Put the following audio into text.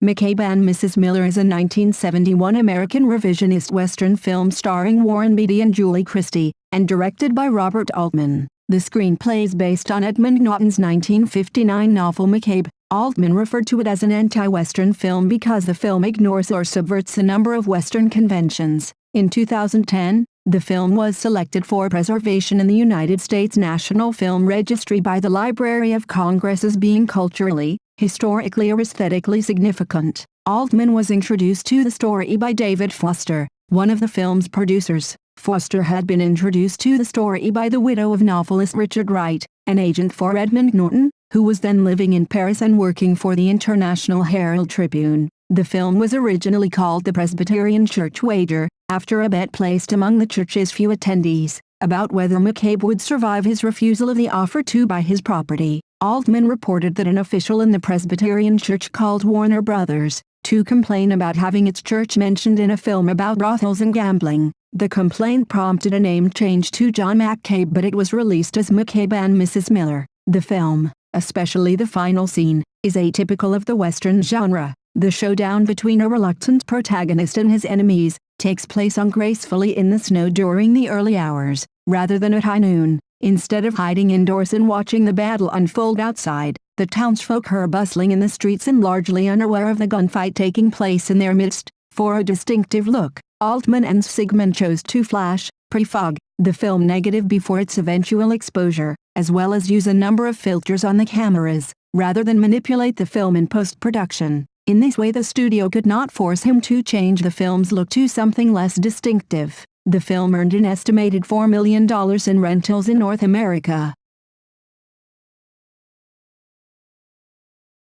McCabe and Mrs. Miller is a 1971 American Revisionist Western film starring Warren Beatty and Julie Christie, and directed by Robert Altman. The screenplay is based on Edmund Naughton's 1959 novel McCabe. Altman referred to it as an anti-Western film because the film ignores or subverts a number of Western conventions. In 2010, the film was selected for preservation in the United States National Film Registry by the Library of Congress as being culturally, historically or aesthetically significant. Altman was introduced to the story by David Foster, one of the film's producers. Foster had been introduced to the story by the widow of novelist Richard Wright, an agent for Edmund Naughton, who was then living in Paris and working for the International Herald Tribune. The film was originally called The Presbyterian Church Wager, after a bet placed among the church's few attendees, about whether McCabe would survive his refusal of the offer to buy his property. Altman reported that an official in the Presbyterian Church called Warner Brothers to complain about having its church mentioned in a film about brothels and gambling. The complaint prompted a name change to John McCabe, but it was released as McCabe and Mrs. Miller. The film, especially the final scene, is atypical of the Western genre. The showdown between a reluctant protagonist and his enemies takes place ungracefully in the snow during the early hours, rather than at high noon. Instead of hiding indoors and watching the battle unfold outside, the townsfolk are bustling in the streets and largely unaware of the gunfight taking place in their midst. For a distinctive look, Altman and Sigmund chose to flash, prefog, the film negative before its eventual exposure, as well as use a number of filters on the cameras, rather than manipulate the film in post-production. In this way the studio could not force him to change the film's look to something less distinctive. The film earned an estimated $4 million in rentals in North America.